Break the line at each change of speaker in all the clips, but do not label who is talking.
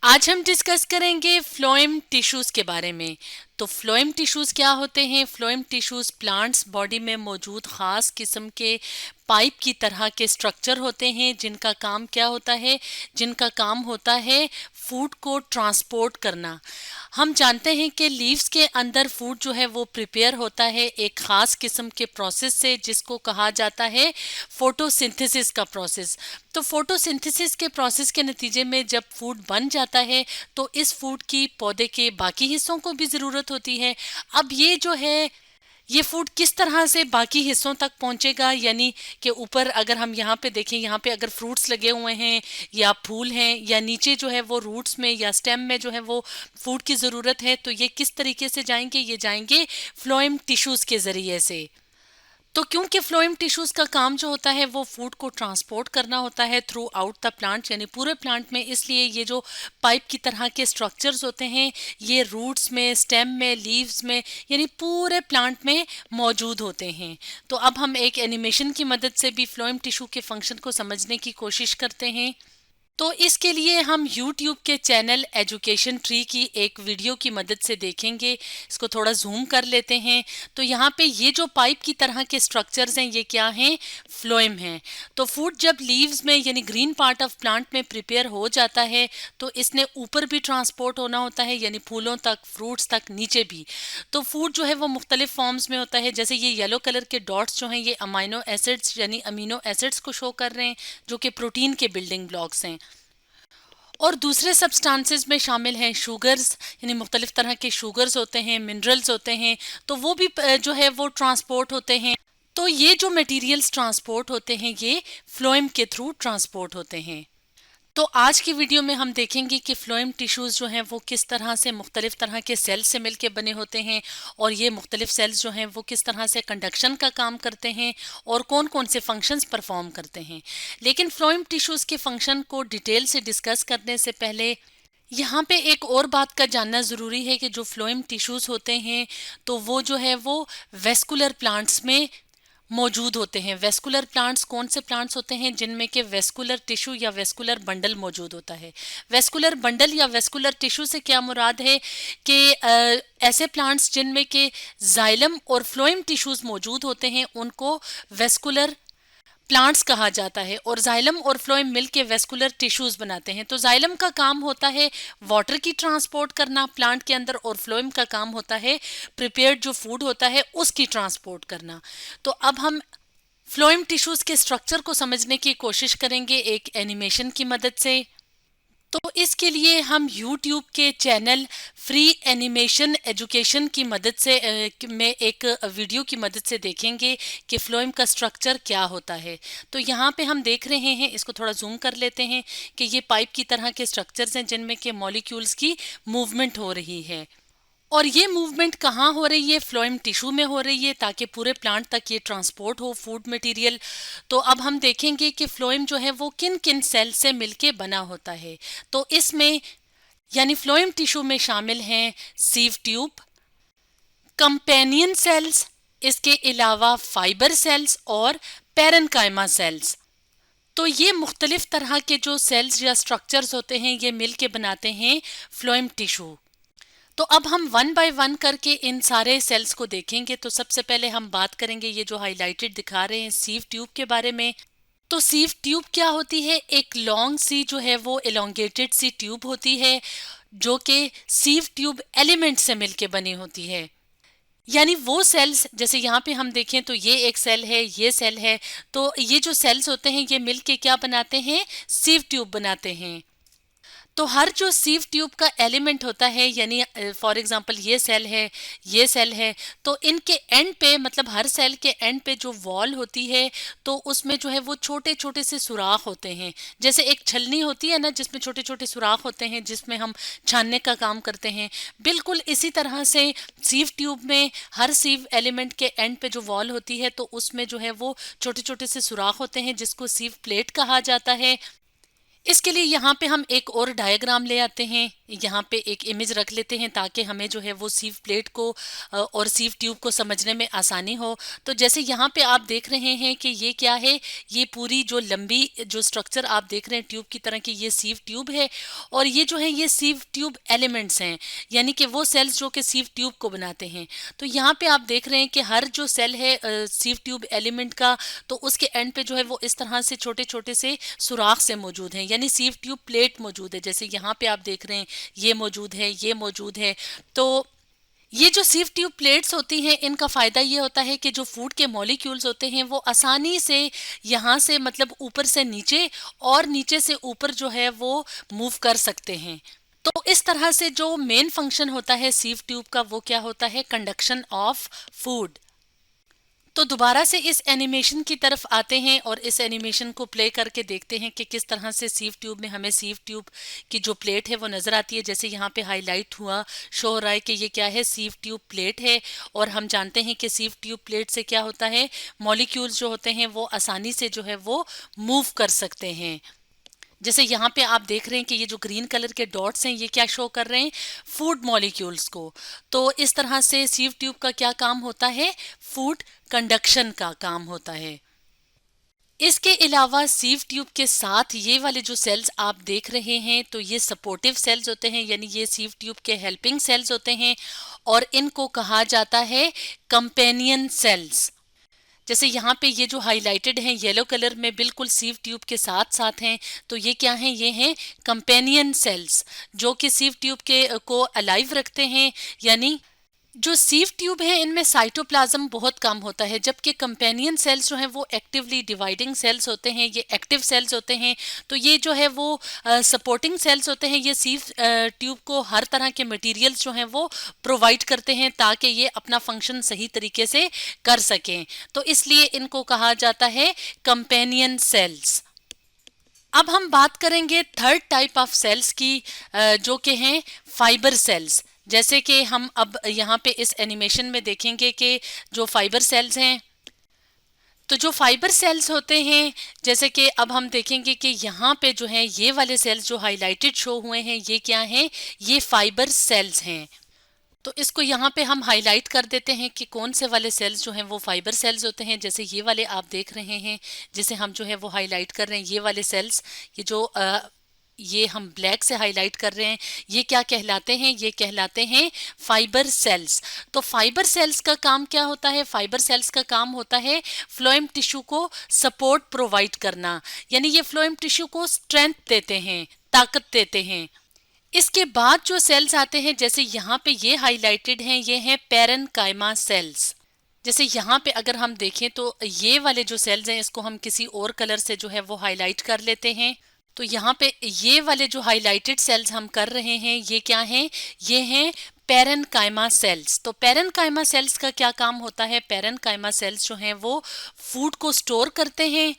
आज हम डिस्कस करेंगे फ्लोएम टिश्यूज़ के बारे में। तो फ्लोएम टिश्यूज़ क्या होते हैं? फ्लोएम टिश्यूज़ प्लांट्स बॉडी में मौजूद ख़ास किस्म के पाइप की तरह के स्ट्रक्चर होते हैं जिनका काम क्या होता है? जिनका काम होता है फूड को ट्रांसपोर्ट करना। हम जानते हैं कि लीव्स के अंदर फूड जो है वो प्रिपेयर होता है एक ख़ास किस्म के प्रोसेस से जिसको कहा जाता है फोटोसिंथेसिस का प्रोसेस। तो फोटोसिंथेसिस के प्रोसेस के नतीजे में जब फूड बन जाता है तो इस फूड की पौधे के बाकी हिस्सों को भी ज़रूरत होती है। अब ये फूड किस तरह से बाकी हिस्सों तक पहुंचेगा, यानी कि ऊपर अगर हम यहाँ पे देखें, यहाँ पे अगर फ्रूट्स लगे हुए हैं या फूल हैं या नीचे जो है वो रूट्स में या स्टेम में जो है वो फूड की ज़रूरत है, तो ये किस तरीके से जाएंगे? ये जाएंगे फ्लोएम टिश्यूज़ के ज़रिए से। तो क्योंकि फ्लोएम टिश्यूज का काम जो होता है वो फूड को ट्रांसपोर्ट करना होता है थ्रू आउट द प्लांट, यानी पूरे प्लांट में, इसलिए ये जो पाइप की तरह के स्ट्रक्चर्स होते हैं ये रूट्स में, स्टेम में, लीव्स में, यानी पूरे प्लांट में मौजूद होते हैं। तो अब हम एक एनिमेशन की मदद से भी फ्लोएम टिश्यू के फंक्शन को समझने की कोशिश करते हैं। तो इसके लिए हम YouTube के चैनल एजुकेशन ट्री की एक वीडियो की मदद से देखेंगे। इसको थोड़ा जूम कर लेते हैं। तो यहाँ पे ये जो पाइप की तरह के स्ट्रक्चर्स हैं ये क्या हैं? फ्लोएम हैं। तो फूड जब लीव्स में यानी ग्रीन पार्ट ऑफ प्लांट में प्रिपेयर हो जाता है तो इसने ऊपर भी ट्रांसपोर्ट होना होता है, यानी फूलों तक, फ्रूट्स तक, नीचे भी। तो फूड जो है वो मुख्तलिफ फॉर्म्स में होता है। जैसे ये येलो कलर के डॉट्स जो हैं ये अमाइनो एसिड्स यानी अमीनो एसिड्स को शो कर रहे हैं जो कि प्रोटीन के बिल्डिंग ब्लॉक्स हैं। और दूसरे सब्सटेंसेस में शामिल हैं शुगर्स, यानी मुख्तलिफ तरह के शुगर्स होते हैं, मिनरल्स होते हैं, तो वो भी जो है वो ट्रांसपोर्ट होते हैं। तो ये जो मटेरियल्स ट्रांसपोर्ट होते हैं ये फ्लोएम के थ्रू ट्रांसपोर्ट होते हैं। तो आज की वीडियो में हम देखेंगे कि फ्लोएम टिश्यूज़ जो हैं वो किस तरह से मुख्तलिफ तरह के सेल्स से मिलके बने होते हैं और ये मुख्तलिफ सेल्स जो हैं वो किस तरह से कंडक्शन का काम करते हैं और कौन कौन से फंक्शंस परफॉर्म करते हैं। लेकिन फ्लोएम टिश्यूज़ के फंक्शन को डिटेल से डिस्कस करने से पहले यहाँ पे एक और बात का जानना ज़रूरी है कि जो फ्लोएम टिश्यूज़ होते हैं तो वो जो है वो वेस्कुलर प्लांट्स में मौजूद होते हैं। वेस्कुलर प्लांट्स कौन से प्लांट्स होते हैं? जिनमें के वेस्कुलर टिश्यू या वेस्कुलर बंडल मौजूद होता है। वेस्कुलर बंडल या वेस्कुलर टिश्यू से क्या मुराद है कि ऐसे प्लांट्स जिनमें के जाइलम और फ्लोएम टिश्यूज मौजूद होते हैं उनको वेस्कुलर प्लांट्स कहा जाता है। और जाइलम और फ्लोएम मिलके वेस्कुलर टिश्यूज बनाते हैं। तो जाइलम का काम होता है वाटर की ट्रांसपोर्ट करना प्लांट के अंदर और फ्लोएम का काम होता है प्रिपेयर्ड जो फूड होता है उसकी ट्रांसपोर्ट करना। तो अब हम फ्लोएम टिश्यूज के स्ट्रक्चर को समझने की कोशिश करेंगे एक एनिमेशन की मदद से। तो इसके लिए हम YouTube के चैनल फ्री एनिमेशन एजुकेशन की मदद से में एक वीडियो की मदद से देखेंगे कि फ्लोएम का स्ट्रक्चर क्या होता है। तो यहाँ पे हम देख रहे हैं, इसको थोड़ा जूम कर लेते हैं, कि ये पाइप की तरह के स्ट्रक्चर्स हैं जिनमें के मॉलिक्यूल्स की मूवमेंट हो रही है। और ये मूवमेंट कहाँ हो रही है? फ्लोएम टिश्यू में हो रही है ताकि पूरे प्लांट तक ये ट्रांसपोर्ट हो फूड मटेरियल। तो अब हम देखेंगे कि फ्लोएम जो है वो किन किन सेल से मिलके बना होता है। तो इसमें यानी फ्लोएम टिश्यू में शामिल हैं सीव ट्यूब, कंपेनियन सेल्स, इसके अलावा फाइबर सेल्स और पैरेन्काइमा सेल्स। तो ये मुख्तलिफ तरह के जो सेल्स या स्ट्रक्चर्स होते हैं ये मिलके बनाते हैं फ्लोएम टिश्यू। तो अब हम वन बाय वन करके इन सारे सेल्स को देखेंगे। तो सबसे पहले हम बात करेंगे ये जो हाईलाइटेड दिखा रहे हैं सीव ट्यूब के बारे में। तो सीव ट्यूब क्या होती है? एक लॉन्ग सी जो है वो एलोंगेटेड सी ट्यूब होती है जो कि सीव ट्यूब एलिमेंट से मिलके बनी होती है। यानी वो सेल्स, जैसे यहाँ पे हम देखें तो ये एक सेल है, ये सेल है, तो ये जो सेल्स होते हैं ये मिलके क्या बनाते हैं? सीव ट्यूब बनाते हैं। तो हर जो सीव ट्यूब का एलिमेंट होता है, यानी फॉर एग्जांपल ये सेल है, ये सेल है, तो इनके एंड पे, मतलब हर सेल के एंड पे जो वॉल होती है तो उसमें जो है वो छोटे छोटे से सुराख होते हैं। जैसे एक छलनी होती है ना जिसमें छोटे छोटे सुराख होते हैं जिसमें हम छानने का काम करते हैं, बिल्कुल इसी तरह से सीव ट्यूब में हर सीव एलिमेंट के एंड पे जो वॉल होती है तो उसमें जो है वो छोटे छोटे से सुराख होते हैं जिसको सीव प्लेट कहा जाता है। इसके लिए यहाँ पे हम एक और डायग्राम ले आते हैं, यहाँ पे एक इमेज रख लेते हैं ताकि हमें जो है वो सीव प्लेट को और सीव ट्यूब को समझने में आसानी हो। तो जैसे यहाँ पे आप देख रहे हैं कि ये क्या है, ये पूरी जो लंबी जो स्ट्रक्चर आप देख रहे हैं ट्यूब की तरह की, ये सीव ट्यूब है और ये जो है ये सीव ट्यूब एलिमेंट्स हैं, यानी कि वो सेल्स जो कि सीव ट्यूब को बनाते हैं। तो यहाँ पे आप देख रहे हैं कि हर जो सेल है सीव ट्यूब एलिमेंट का, तो उसके एंड पे जो है वो इस तरह से छोटे छोटे से सुराख से मौजूद हैं, यानी सीव ट्यूब प्लेट मौजूद है। जैसे यहाँ पे आप देख रहे हैं ये मौजूद है, ये मौजूद है। तो ये जो सीव ट्यूब प्लेट्स होती हैं, इनका फ़ायदा ये होता है कि जो फूड के मॉलिक्यूल्स होते हैं वो आसानी से यहाँ से मतलब ऊपर से नीचे और नीचे से ऊपर जो है वो मूव कर सकते हैं। तो इस तरह से जो मेन फंक्शन होता है सीव ट्यूब का वो क्या होता है, कंडक्शन ऑफ फूड। तो दोबारा से इस एनिमेशन की तरफ आते हैं और इस एनिमेशन को प्ले करके देखते हैं कि किस तरह से सीव ट्यूब में हमें सीव ट्यूब की जो प्लेट है वो नज़र आती है। जैसे यहाँ पे हाईलाइट हुआ, शो हो रहा है कि ये क्या है, सीव ट्यूब प्लेट है। और हम जानते हैं कि सीव ट्यूब प्लेट से क्या होता है, मॉलिक्यूल्स जो होते हैं वो आसानी से जो है वो मूव कर सकते हैं। जैसे यहाँ पे आप देख रहे हैं कि ये जो ग्रीन कलर के डॉट्स हैं ये क्या शो कर रहे हैं, फूड मॉलिक्यूल्स को। तो इस तरह से सीव ट्यूब का क्या काम होता है, फूड कंडक्शन का काम होता है। इसके अलावा सीव ट्यूब के साथ ये वाले जो सेल्स आप देख रहे हैं तो ये सपोर्टिव सेल्स होते हैं, यानी ये सीव ट्यूब के हेल्पिंग सेल्स होते हैं और इनको कहा जाता है कंपेनियन सेल्स। जैसे यहाँ पे ये जो हाइलाइटेड हैं येलो कलर में बिल्कुल सीव ट्यूब के साथ साथ हैं, तो ये क्या हैं, ये हैं कंपेनियन सेल्स जो कि सीव ट्यूब के को अलाइव रखते हैं। यानी जो सीव ट्यूब है इनमें साइटोप्लाज्म बहुत कम होता है, जबकि कंपेनियन सेल्स जो हैं वो एक्टिवली डिवाइडिंग सेल्स होते हैं, ये एक्टिव सेल्स होते हैं। तो ये जो है वो सपोर्टिंग सेल्स होते हैं, ये सीव ट्यूब को हर तरह के मटेरियल्स जो हैं वो प्रोवाइड करते हैं ताकि ये अपना फंक्शन सही तरीके से कर सकें। तो इसलिए इनको कहा जाता है कंपेनियन सेल्स। अब हम बात करेंगे थर्ड टाइप ऑफ सेल्स की, जो कि हैं फाइबर सेल्स। जैसे कि हम अब यहाँ पे इस एनिमेशन में देखेंगे कि जो फाइबर सेल्स हैं, तो जो फाइबर सेल्स होते हैं, जैसे कि अब हम देखेंगे कि यहाँ पे जो है ये वाले सेल्स जो हाइलाइटेड शो हुए हैं ये क्या हैं, ये फाइबर सेल्स हैं। तो इसको यहाँ पे हम हाईलाइट कर देते हैं कि कौन से वाले सेल्स जो हैं वो फाइबर सेल्स होते हैं। जैसे ये वाले आप देख रहे हैं जिसे हम जो है वो हाईलाइट कर रहे हैं, ये वाले सेल्स, ये जो ये हम ब्लैक से हाईलाइट कर रहे हैं, ये क्या कहलाते हैं, ये कहलाते हैं फाइबर सेल्स। तो फाइबर सेल्स का काम क्या होता है, फाइबर सेल्स का काम होता है फ्लोएम टिश्यू को सपोर्ट प्रोवाइड करना, यानी ये फ्लोएम टिश्यू को स्ट्रेंथ देते हैं, ताकत देते हैं। इसके बाद जो सेल्स आते हैं, जैसे यहाँ पे ये हाईलाइटेड हैं, ये हैं पैरेनकाइमा सेल्स। जैसे यहाँ पे अगर हम देखें तो ये वाले जो सेल्स हैं इसको हम किसी और कलर से जो है वो हाईलाइट कर लेते हैं। तो यहाँ पे ये वाले जो हाईलाइटेड सेल्स हम कर रहे हैं ये क्या हैं, ये हैं पैरेनकाइमा सेल्स। तो पैरेनकाइमा सेल्स का क्या काम होता है, पैरेनकाइमा सेल्स जो हैं वो फूड को स्टोर करते हैं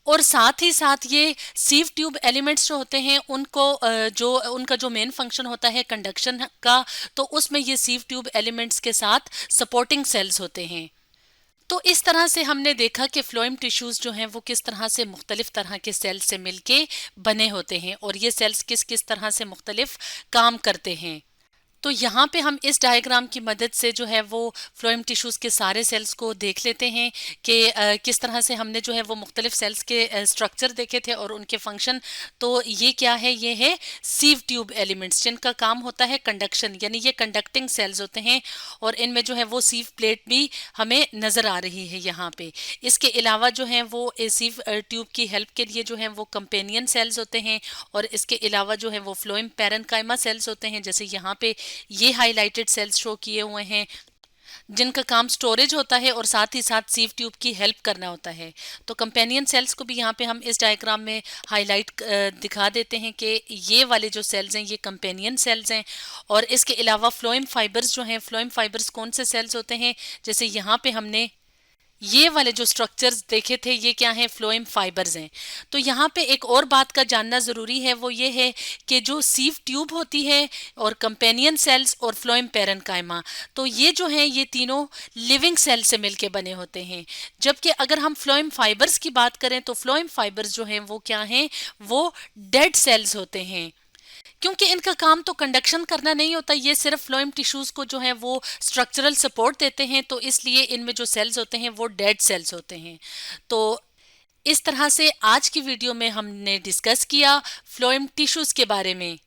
और साथ ही साथ ये सीव ट्यूब एलिमेंट्स जो होते हैं उनको जो उनका जो मेन फंक्शन होता है कंडक्शन का, तो उसमें ये सीव ट्यूब एलिमेंट्स के साथ सपोर्टिंग सेल्स होते हैं। तो इस तरह से हमने देखा कि फ्लोएम टिश्यूज जो हैं वो किस तरह से मुख्तलिफ तरह के सेल्स से मिलके बने होते हैं और ये सेल्स किस किस तरह से मुख्तलिफ काम करते हैं। तो यहाँ पे हम इस डायग्राम की मदद से जो है वो फ्लोएम टिश्यूज़ के सारे सेल्स को देख लेते हैं कि किस तरह से हमने जो है वो मुख्तलिफ सेल्स के स्ट्रक्चर देखे थे और उनके फंक्शन। तो ये क्या है, ये है सीव ट्यूब एलिमेंट्स जिनका काम होता है कंडक्शन, यानी ये कंडक्टिंग सेल्स होते हैं और इनमें जो है वो सीव प्लेट भी हमें नज़र आ रही है यहाँ पे। इसके अलावा जो है वो सीव ट्यूब की हेल्प के लिए जो है वो कंपेनियन सेल्स होते हैं और इसके अलावा जो है वो फ्लोएम पैरेनकाइमा सेल्स होते हैं। जैसे यहाँ पे ये हाइलाइटेड सेल्स शो किए हुए हैं जिनका काम स्टोरेज होता है और साथ ही साथ सीव ट्यूब की हेल्प करना होता है। तो कंपेनियन सेल्स को भी यहाँ पे हम इस डायग्राम में हाईलाइट दिखा देते हैं कि ये वाले जो सेल्स हैं ये कंपेनियन सेल्स हैं। और इसके अलावा फ्लोएम फाइबर्स जो हैं, फ्लोएम फाइबर्स कौन से सेल्स होते हैं, जैसे यहाँ पे हमने ये वाले जो स्ट्रक्चर्स देखे थे ये क्या हैं, फ्लोएम फाइबर्स हैं। तो यहाँ पे एक और बात का जानना ज़रूरी है, वो ये है कि जो सीव ट्यूब होती है और कंपेनियन सेल्स और फ्लोएम पैरेन्काइमा, तो ये जो हैं ये तीनों लिविंग सेल से मिलके बने होते हैं। जबकि अगर हम फ्लोएम फाइबर्स की बात करें तो फ्लोएम फाइबर्स जो हैं वो क्या हैं, वो डेड सेल्स होते हैं, क्योंकि इनका काम तो कंडक्शन करना नहीं होता, ये सिर्फ फ्लोएम टिश्यूज को जो है वो स्ट्रक्चरल सपोर्ट देते हैं, तो इसलिए इनमें जो सेल्स होते हैं वो डेड सेल्स होते हैं। तो इस तरह से आज की वीडियो में हमने डिस्कस किया फ्लोएम टिश्यूज के बारे में।